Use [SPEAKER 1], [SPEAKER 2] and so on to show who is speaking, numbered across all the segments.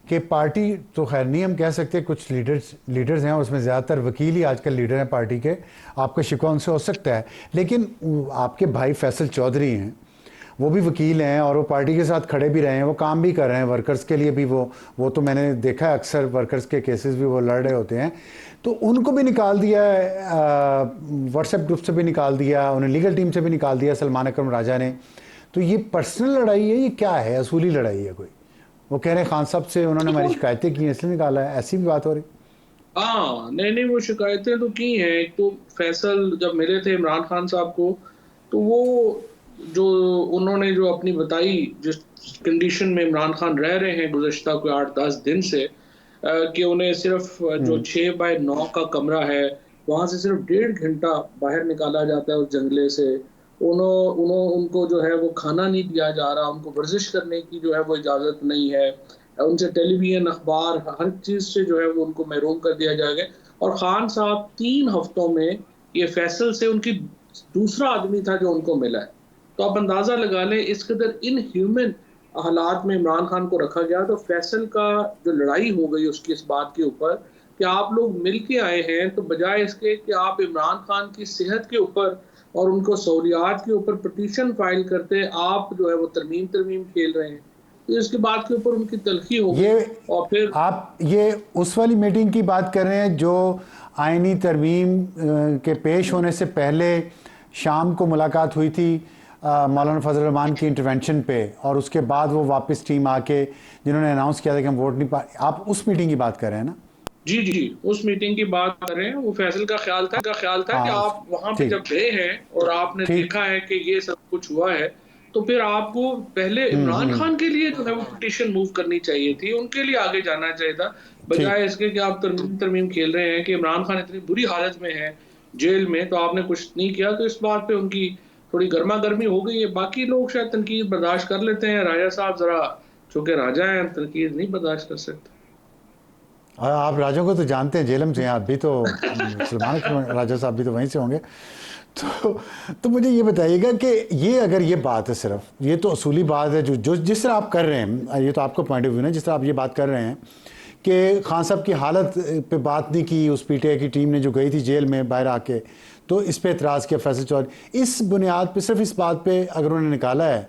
[SPEAKER 1] कि पार्टी तो खैर नहीं हम कह सकते, कुछ लीडर्स हैं, उसमें ज़्यादातर वकील ही आजकल लीडर हैं पार्टी के, आपका शिकवा उनसे हो सकता है, लेकिन आपके भाई फैसल चौधरी हैं, वो भी वकील हैं और वो पार्टी के साथ खड़े भी रहे हैं, वो काम भी कर रहे हैं वर्कर्स के लिए भी, वो तो मैंने देखा है अक्सर वर्कर्स के केसेस भी वो लड़ रहे होते हैं। तो उनको भी निकाल दिया है, व्हाट्सएप ग्रुप से भी निकाल दिया, उन्हें लीगल टीम से भी निकाल दिया सलमान अकरम राजा ने। तो ये पर्सनल लड़ाई है, ये क्या है, असूली लड़ाई है कोई? वो कह रहे हैं खान साहब से उन्होंने हमारी शिकायतें की इसलिए निकाला है, ऐसी भी बात हो रही?
[SPEAKER 2] हाँ, नहीं नहीं, वो शिकायतें तो की हैं। एक तो फैसल जब मिले थे इमरान खान साहब को, तो वो जो उन्होंने जो अपनी बताई, जिस कंडीशन में इमरान खान रह रहे हैं गुज़श्ता कोई 8-10 दिन से, कि उन्हें सिर्फ जो 6x9 का कमरा है, वहाँ से सिर्फ 1.5 घंटा बाहर निकाला जाता है उस जंगले से। उनको जो है वो खाना नहीं दिया जा रहा, उनको वर्जिश करने की जो है वो इजाज़त नहीं है, उनसे टेलीविज़न, अखबार, हर चीज़ से जो है वो उनको महरूम कर दिया जाएगा। और खान साहब 3 हफ्तों में, ये फैसल से उनकी दूसरा आदमी था जो उनको मिला है। तो आप अंदाज़ा लगा लें इस कदर इनह्यूमन हालात में इमरान खान को रखा गया। तो फैसल का जो लड़ाई हो गई उसकी इस बात के ऊपर कि आप लोग मिल के आए हैं, तो बजाय इसके कि आप इमरान खान की सेहत के ऊपर और उनको सहूलियात के ऊपर पिटीशन फाइल करते, आप जो है वो तरमीम खेल रहे हैं। तो इसके बाद के ऊपर उनकी तलखी हो गई।
[SPEAKER 1] ये
[SPEAKER 2] और फिर
[SPEAKER 1] आप ये उस वाली मीटिंग की बात कर रहे हैं जो आईनी तरमीम के पेश होने से पहले शाम को मुलाकात हुई थी मौलाना फजल रहमान की इंटरवेंशन पे, और उसके बाद वो वापस टीम आके जिन्होंने अनाउंस किया था कि हम वोट नहीं पा, आप उस मीटिंग की बात कर रहे हैं ना?
[SPEAKER 2] जी, जी, उस मीटिंग की बात कर रहे हैं। वो फैसल का ख्याल था कि
[SPEAKER 1] हाँ
[SPEAKER 2] आप वहाँ पे
[SPEAKER 1] ठीक
[SPEAKER 2] जब गए हैं और आपने
[SPEAKER 1] ठीक।
[SPEAKER 2] देखा है कि ये सब कुछ हुआ है, तो फिर आपको पहले इमरान खान के लिए जो है वो पिटीशन मूव करनी चाहिए थी, उनके लिए आगे जाना चाहिए था,
[SPEAKER 1] ठीक।
[SPEAKER 2] बजाय इसके कि आप तरमीम खेल रहे हैं कि इमरान खान इतनी बुरी हालत में है, जेल में, तो आपने कुछ नहीं किया। तो इस बात पे उनकी थोड़ी गरमा-गर्मी हो गई है। बाकी लोग शायद तनकीद बर्दाश्त कर लेते हैं, राजा साहब ज़रा चूँकि राजा हैं, तनकीद नहीं बर्दाश्त कर सकते।
[SPEAKER 1] और आप राजों को तो जानते हैं, जेलम से हैं आप भी, तो सलमान अकरम राजा साहब भी तो वहीं से होंगे। तो तो मुझे ये बताइएगा कि ये अगर ये बात है, सिर्फ ये तो असूली बात है, जो जो जिस तरह आप कर रहे हैं, ये तो आपका पॉइंट ऑफ व्यू है, जिस तरह आप ये बात कर रहे हैं कि खान साहब की हालत पे बात नहीं की उस पीटीआई की टीम ने जो गई थी जेल में बाहर आके, तो इस पे एतराज़ किया फैसल चौधरी, इस बुनियाद पे, सिर्फ इस बात पे अगर उन्होंने निकाला है,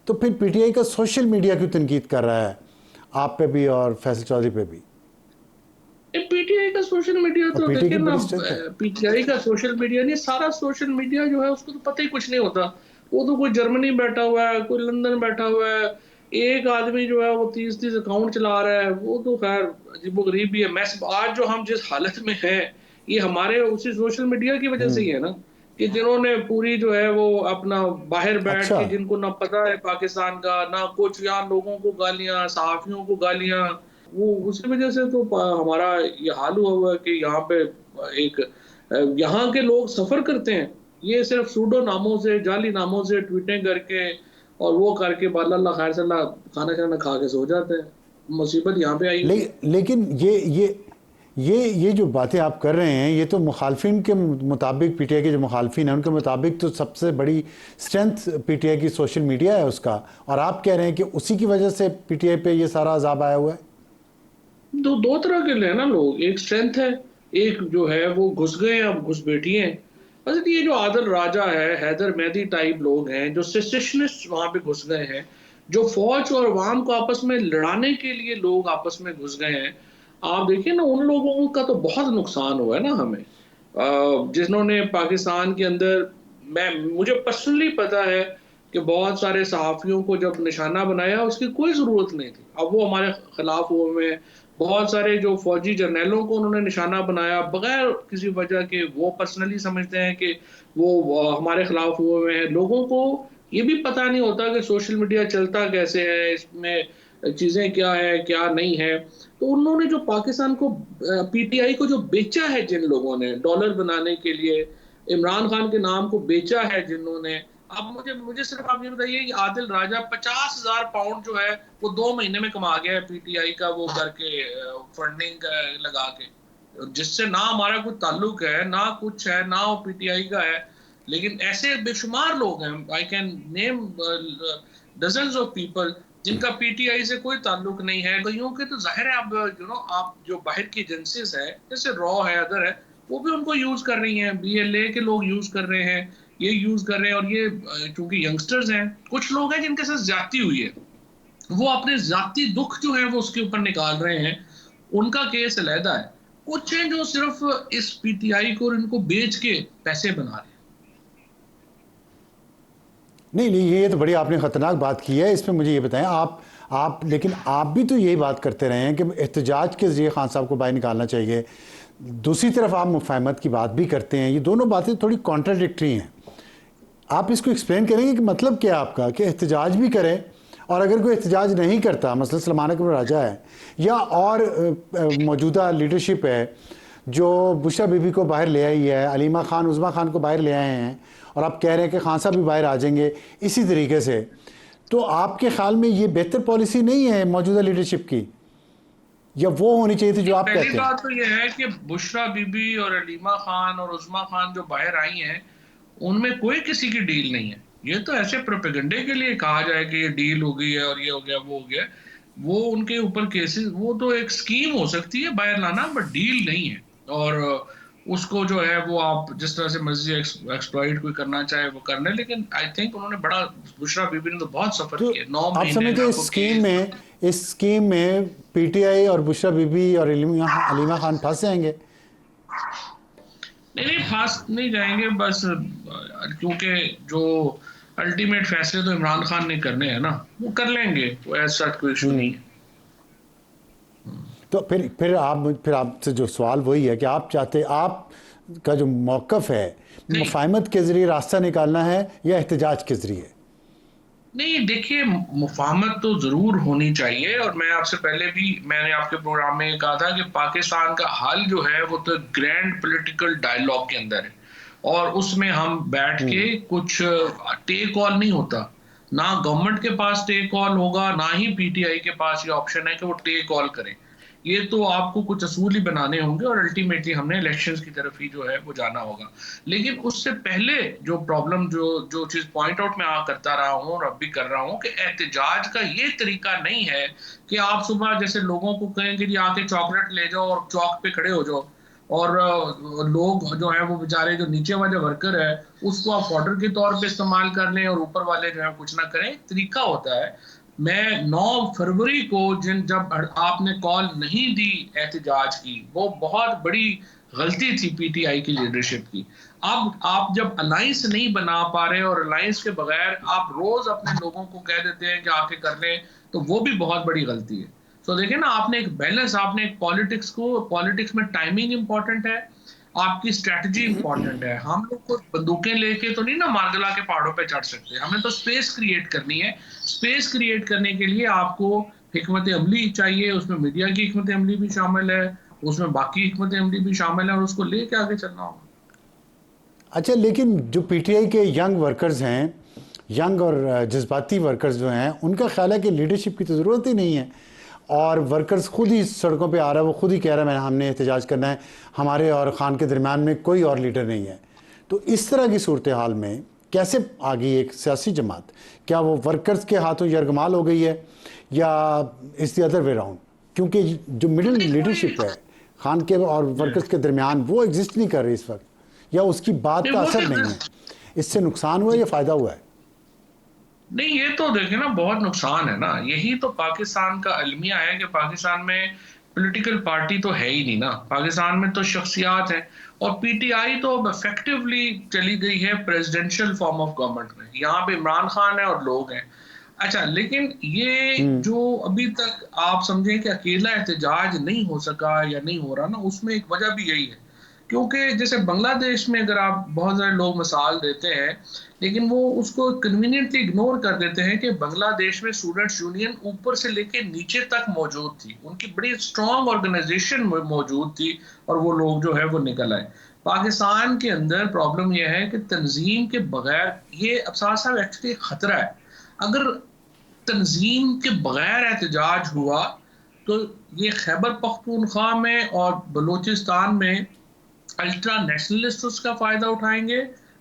[SPEAKER 1] तो फिर पीटीआई का सोशल मीडिया क्यों तनकीद कर रहा है आप पे भी और फैसल चौधरी पे भी?
[SPEAKER 2] पीटीआई का सोशल मीडिया
[SPEAKER 1] और
[SPEAKER 2] तो
[SPEAKER 1] पीटीआई की
[SPEAKER 2] देखिए ना,
[SPEAKER 1] बड़ी स्ट्रेंथ है।
[SPEAKER 2] पीटीआई का सोशल मीडिया नहीं, सारा सोशल मीडिया जो है उसको तो पता ही कुछ नहीं होता। वो तो कोई जर्मनी बैठा हुआ है, कोई लंदन बैठा हुआ है, एक आदमी जो है वो 30-30 अकाउंट चला रहा है, वो तो खैर अजीबोगरीब भी है। आज जो हम जिस हालत में हैं, ये हमारे उसी सोशल मीडिया की वजह से ही है ना, कि जिन्होंने पूरी जो है वो अपना बाहर बैठ
[SPEAKER 1] अच्छा।
[SPEAKER 2] के, जिनको ना पता है पाकिस्तान का ना कुछ, यहाँ लोगों को गालियां, सहाफियों को गालियां, वो उसकी वजह से तो हमारा ये हाल हुआ है कि यहाँ पे एक यहाँ के लोग सफर करते हैं, ये सिर्फ सूडो नामों से, जाली नामों से ट्वीटें करके और वो करके बाद अल्लाह खैर सल्ला खाना खाना खा के सो जाते हैं। मुसीबत यहाँ पे आई हुई है।
[SPEAKER 1] लेकिन ये जो बातें आप कर रहे हैं, ये तो मुखालफिन के मुताबिक, पीटीआई के जो मुखालफिन हैं उनके मुताबिक तो सबसे बड़ी स्ट्रेंथ पीटीआई की सोशल मीडिया है उसका, और आप कह रहे हैं कि उसी की वजह से पीटीआई पे ये सारा अजाब आया हुआ है।
[SPEAKER 2] दो तरह के हैं ना लोग, एक स्ट्रेंथ है, एक जो है वो घुस गए हैं, अब घुसपैठी हैं। बस ये जो आदिल राजा है, हैदर मेहदी टाइप लोग हैं, जो सेसेशनिस्ट वहां पे घुस गए हैं, जो फौज और अवाम को आपस में लड़ाने के लिए लोग आपस में घुस गए हैं। आप देखिए ना, उन लोगों का तो बहुत नुकसान हुआ है ना हमें, जिन्होंने पाकिस्तान के अंदर, मैं मुझे पर्सनली पता है कि बहुत सारे सहाफ़ियों को जब निशाना बनाया, उसकी कोई ज़रूरत नहीं थी। अब वो हमारे खिलाफ हुए हैं। बहुत सारे जो फौजी जर्नैलों को उन्होंने निशाना बनाया बगैर किसी वजह के, वो पर्सनली समझते हैं कि वो हमारे खिलाफ हुए हैं। लोगों को ये भी पता नहीं होता कि सोशल मीडिया चलता कैसे है, इसमें चीज़ें क्या है, क्या नहीं है। तो उन्होंने जो पाकिस्तान को, पीटीआई को जो बेचा है जिन लोगों ने डॉलर बनाने के लिए, इमरान खान के नाम को बेचा है जिन्होंने, अब मुझे मुझे सिर्फ आप ये बताइए कि आदिल राजा 50,000 पाउंड जो है वो 2 महीने में कमा गया है पीटीआई का वो करके, फंडिंग लगा के, जिससे ना हमारा कोई ताल्लुक है, ना कुछ है, ना वो पीटीआई का है। लेकिन ऐसे बेशुमार लोग हैं, I can name dozens of people जिनका पीटीआई से कोई ताल्लुक नहीं है। कईयों के तो जाहिर है, अब आप जो बाहर की एजेंसीज है जैसे रॉ है, अदर है, वो भी उनको यूज कर रही हैं, बीएलए के लोग यूज कर रहे हैं, ये यूज कर रहे हैं। और ये चूंकि यंगस्टर्स हैं, कुछ लोग हैं जिनके साथ ज्यादती हुई है, वो अपने जाती दुख जो है वो उसके ऊपर निकाल रहे हैं, उनका केस अलहदा है। कुछ हैं जो सिर्फ इस पीटीआई को और इनको बेच के पैसे बना रहे हैं।
[SPEAKER 1] नहीं नहीं, ये तो बड़ी आपने ख़तरनाक बात की है। इसमें मुझे ये बताएं, आप लेकिन आप भी तो यही बात करते रहे हैं कि एहतजाज के ज़रिए खान साहब को बाहर निकालना चाहिए, दूसरी तरफ आप मुफाहमत की बात भी करते हैं। ये दोनों बातें थोड़ी कॉन्ट्राडिक्टरी हैं। आप इसको एक्सप्लेन करेंगे कि मतलब क्या है आपका कि एहतजाज भी करें, और अगर कोई एहतजाज नहीं करता, मसलन सलमान अकबर राजा है या और मौजूदा लीडरशिप है जो बुशरा बीबी को बाहर ले आई है, अलीमा खान उज़मा खान को बाहर ले आए हैं, और आप कह रहे हैं कि खान साहब भी बाहर आ जाएंगे इसी तरीके से, तो आपके ख्याल में ये बेहतर पॉलिसी नहीं है मौजूदा लीडरशिप की, या वो होनी चाहिए थी जो आप
[SPEAKER 2] पहली
[SPEAKER 1] कहते हैं?
[SPEAKER 2] बात तो यह है कि बुशरा बीबी और अलीमा खान और उस्मा खान जो बाहर आई हैं, उनमें कोई किसी की डील नहीं है। ये तो ऐसे प्रोपेगेंडे के लिए कहा जाए कि ये डील हो गई है और ये हो गया वो हो गया, वो उनके ऊपर केसेस, वो तो एक स्कीम हो सकती है बाहर लाना, बट डील नहीं है। और उसको जो है वो आप जिस तरह से मर्जी एक्सप्लॉइट कोई करना चाहे वो करने, लेकिन आई थिंक उन्होंने बड़ा, बुशरा बीबी ने तो बहुत सफर
[SPEAKER 1] तो
[SPEAKER 2] किया, 9
[SPEAKER 1] आप
[SPEAKER 2] महीने
[SPEAKER 1] समझते
[SPEAKER 2] ना
[SPEAKER 1] हैं
[SPEAKER 2] को केस।
[SPEAKER 1] इस स्कीम में पीटीआई और बुशरा बीबी और अलीमा खान फंस जाएंगे?
[SPEAKER 2] नहीं नहीं, फास्ट नहीं जाएंगे, बस क्योंकि जो अल्टीमेट फैसले तो इमरान खान ने करने हैं ना, वो कर लेंगे, वो ऐसा कोई इशू नहीं है।
[SPEAKER 1] तो फिर आपसे जो सवाल वही है कि आप चाहते, आप का जो मौक़िफ़ है,
[SPEAKER 2] नहीं
[SPEAKER 1] मुफाहमत के ज़रिए रास्ता निकालना है या एहतजाज के ज़रिए?
[SPEAKER 2] नहीं, देखिए, मुफाहमत तो जरूर होनी चाहिए, और मैं आपसे पहले भी मैंने आपके प्रोग्राम में कहा था कि पाकिस्तान का हल जो है वो तो ग्रैंड पॉलिटिकल डायलॉग के अंदर है, और उसमें हम बैठ के कुछ टेक ऑल नहीं होता, ना गवर्नमेंट के पास टेक ऑल होगा, ना ही पीटीआई के पास ये ऑप्शन है कि वो टेक ऑल करें। ये तो आपको कुछ असूल ही बनाने होंगे, और अल्टीमेटली हमने इलेक्शंस की तरफ ही जो है वो जाना होगा। लेकिन उससे पहले जो प्रॉब्लम, जो जो चीज पॉइंट आउट मैं करता रहा हूँ और अब भी कर रहा हूँ, कि एहतजाज का ये तरीका नहीं है कि आप सुबह जैसे लोगों को कहेंगे जी आके चॉकलेट ले जाओ और चौक पे खड़े हो जाओ, और लोग जो है वो बेचारे जो नीचे वाले वर्कर है उसको आप ऑर्डर के तौर पे इस्तेमाल कर लें और ऊपर वाले जो है कुछ ना करें। तरीका होता है। मैं 9 फरवरी को जब आपने कॉल नहीं दी एहतजाज की, वो बहुत बड़ी गलती थी पीटीआई की लीडरशिप की। अब आप जब अलायंस नहीं बना पा रहे और अलायंस के बगैर आप रोज अपने लोगों को कह देते हैं कि आके कर लें, तो वो भी बहुत बड़ी गलती है। तो देखिए ना, आपने एक बैलेंस, आपने एक पॉलिटिक्स में टाइमिंग इंपॉर्टेंट है, आपकी स्ट्रेटजी इंपॉर्टेंट है। हम लोग को बंदूकें लेके तो नहीं ना मारगला के पहाड़ों पे चढ़ सकते, हमें तो स्पेस क्रिएट करनी है। स्पेस क्रिएट करने के लिए आपको हिकमत अमली चाहिए, उसमें मीडिया की हिकमत अमली भी शामिल है, उसमें बाकी हिकमत अमली भी शामिल है, और उसको लेके आगे चलना होगा।
[SPEAKER 1] अच्छा, लेकिन जो पीटीआई के यंग वर्कर्स हैं, यंग और जज्बाती वर्कर्स जो हैं, उनका ख्याल है कि लीडरशिप की तो ज़रूरत ही नहीं है, और वर्कर्स खुद ही सड़कों पे आ रहा है, वो खुद ही कह रहा है हमने एहतजाज करना है, हमारे और ख़ान के दरमियान में कोई और लीडर नहीं है। तो इस तरह की सूरत हाल में कैसे आ गई एक सियासी जमात? क्या वो वर्कर्स के हाथों यरगमाल हो गई है, या इस द अदर वे राउंड? क्योंकि जो मिडिल लीडरशिप है खान के और वर्कर्स के दरमियान, वो एग्जिस्ट नहीं कर रही इस वक्त, या उसकी बात का
[SPEAKER 2] वो
[SPEAKER 1] असर
[SPEAKER 2] तो
[SPEAKER 1] नहीं है। इससे नुकसान हुआ या फ़ायदा हुआ है?
[SPEAKER 2] नहीं, ये तो देखिए ना, बहुत नुकसान है ना। यही तो पाकिस्तान का अलमिया है कि पाकिस्तान में पॉलिटिकल पार्टी तो है ही नहीं ना, पाकिस्तान में तो शख्सियात हैं, और पीटीआई तो अब इफेक्टिवली चली गई है प्रेसिडेंशियल फॉर्म ऑफ गवर्नमेंट में। यहाँ पे इमरान खान है और लोग हैं। अच्छा, लेकिन ये जो अभी तक आप समझें कि अकेला एहतजाज नहीं हो सका या नहीं हो रहा ना, उसमें एक वजह भी यही है, क्योंकि जैसे बांग्लादेश में अगर आप, बहुत सारे लोग मिसाल देते हैं, लेकिन वो उसको कन्वीनियंटली इग्नोर कर देते हैं कि बांग्लादेश में स्टूडेंट्स यूनियन ऊपर से लेके नीचे तक मौजूद थी, उनकी बड़ी स्ट्रांग ऑर्गेनाइजेशन मौजूद थी, और वो लोग जो है वो निकल आए। पाकिस्तान के अंदर प्रॉब्लम यह है कि तंजीम के बगैर, ये अफसार साहब एक्चुअली खतरा है, अगर तंजीम के बगैर एहतजाज हुआ तो ये खैबर पख्तूनख्वा में और बलूचिस्तान में अल्ट्रा नेशनलिस्ट उसका फायदा उठाएंगे,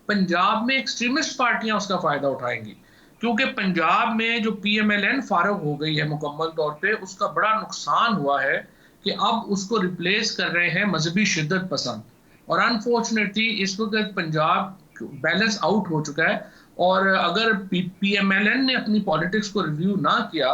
[SPEAKER 2] पंजाब में एक्सट्रीमिस्ट पार्टियां उसका फायदा उठाएंगी। क्योंकि पंजाब में जो पीएमएलएन फारग हो गई है मुकम्मल तौर पे, उसका बड़ा नुकसान हुआ है कि अब उसको रिप्लेस कर रहे हैं मजहबी शिद्दत पसंद। और अनफॉर्चुनेटली इस वक्त पंजाब बैलेंस आउट हो चुका है। और अगर पीएमएलएन ने अपनी पॉलिटिक्स को रिव्यू ना किया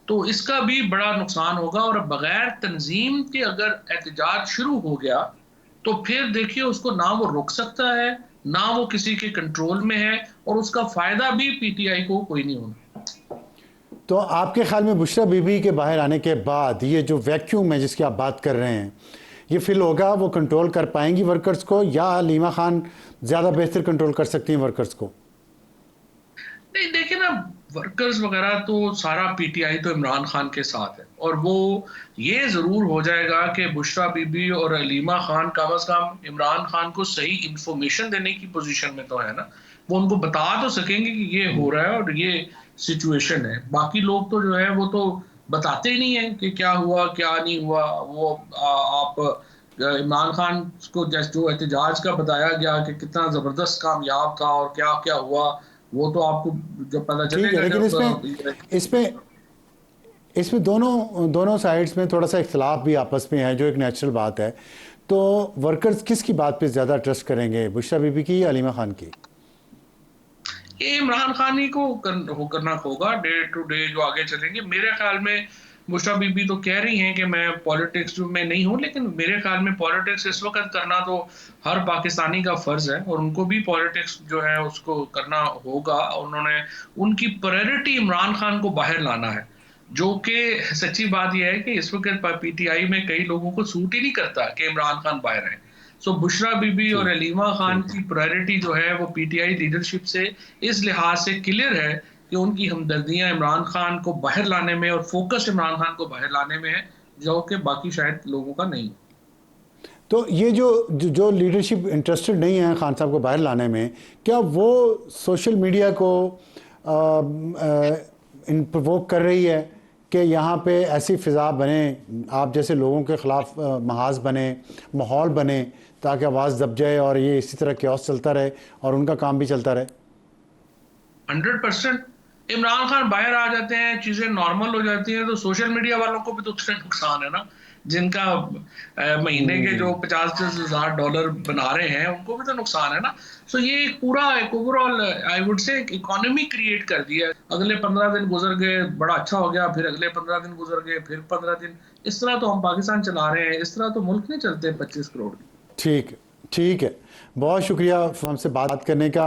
[SPEAKER 2] तो इसका भी बड़ा नुकसान होगा। और बगैर तंजीम के अगर एहतजाज शुरू हो गया तो फिर देखिए उसको ना वो रोक सकता है, ना वो किसी के कंट्रोल में है, और उसका फायदा भी पीटीआई को कोई नहीं होना।
[SPEAKER 1] तो आपके ख्याल में बुशरा बीबी के बाहर आने के बाद ये जो वैक्यूम है जिसकी आप बात कर रहे हैं, ये फिल होगा, वो कंट्रोल कर पाएंगी वर्कर्स को, या हलीमा खान ज़्यादा बेहतर कंट्रोल कर सकती हैं वर्कर्स को?
[SPEAKER 2] नहीं, देखिए ना, वर्कर्स वगैरह तो सारा पीटीआई तो इमरान खान के साथ है। और वो ये जरूर हो जाएगा कि बुशरा बीबी और हलीमा खान कम से कम इमरान खान को सही इंफॉर्मेशन देने की पोजीशन में तो है ना, वो उनको बता तो सकेंगे कि ये हो रहा है और ये सिचुएशन है। बाकी लोग तो जो है वो तो बताते ही नहीं है कि क्या हुआ क्या नहीं हुआ। वो आप इमरान खान को जैसे जो एहतजाज का बताया गया कि कितना जबरदस्त कामयाब था और क्या क्या हुआ, वो तो आपको जब पता
[SPEAKER 1] ठीक है,
[SPEAKER 2] चलेगा
[SPEAKER 1] लेकिन
[SPEAKER 2] जब
[SPEAKER 1] इसमें इसमें दोनों दोनों साइड्स में थोड़ा सा इख्तलाफ भी आपस में है, जो एक नेचुरल बात है। तो वर्कर्स किसकी बात पे ज़्यादा ट्रस्ट करेंगे, बुशरा बीबी की या हलीमा खान की?
[SPEAKER 2] ये इमरान खान ही को करना होगा डे टू डे जो आगे चलेंगे। मेरे ख्याल में बुशरा बीबी तो कह रही हैं कि मैं पॉलिटिक्स में नहीं हूं, लेकिन मेरे ख्याल में पॉलिटिक्स इस वक्त करना तो हर पाकिस्तानी का फर्ज है और उनको भी पॉलिटिक्स जो है उसको करना होगा। उन्होंने उनकी प्रायोरिटी इमरान खान को बाहर लाना है, जो कि सच्ची बात यह है कि इस वक्त पीटीआई में कई लोगों को सूट ही नहीं करता कि इमरान खान बाहर है। सो बुशरा बीबी और
[SPEAKER 1] ठीक
[SPEAKER 2] हलीमा खान
[SPEAKER 1] ठीक
[SPEAKER 2] की प्रायोरिटी जो है वो पीटीआई लीडरशिप से इस लिहाज से क्लियर है कि उनकी हमदर्दियां इमरान खान को बाहर लाने में और फोकस इमरान खान को बाहर लाने में है, जो कि बाकी शायद लोगों का नहीं।
[SPEAKER 1] तो ये जो लीडरशिप इंटरेस्टेड नहीं है खान साहब को बाहर लाने में, क्या वो सोशल मीडिया को प्रोवोक कर रही है कि यहाँ पे ऐसी फ़िज़ा बने, आप जैसे लोगों के ख़िलाफ़ महाज बने, माहौल बने, ताकि आवाज़ दब जाए और ये इसी तरह क्योस चलता रहे और उनका काम भी चलता रहे?
[SPEAKER 2] 100% इमरान खान बाहर आ जाते हैं, चीजें नॉर्मल हो जाती हैं, तो सोशल मीडिया वालों को भी तो उससे नुकसान है ना, जिनका महीने के जो $50,000 बना रहे हैं उनको भी तो नुकसान है ना। सो ये एक पूरा एक overall I would say economy create कर दिया है। अगले 15 दिन गुजर गए, बड़ा अच्छा हो गया, फिर अगले 15 दिन गुजर गए, फिर 15 दिन, इस तरह तो हम पाकिस्तान चला रहे हैं। इस तरह तो मुल्क नहीं चलते 25 करोड़।
[SPEAKER 1] ठीक ठीक है, बहुत शुक्रिया हमसे बात करने का।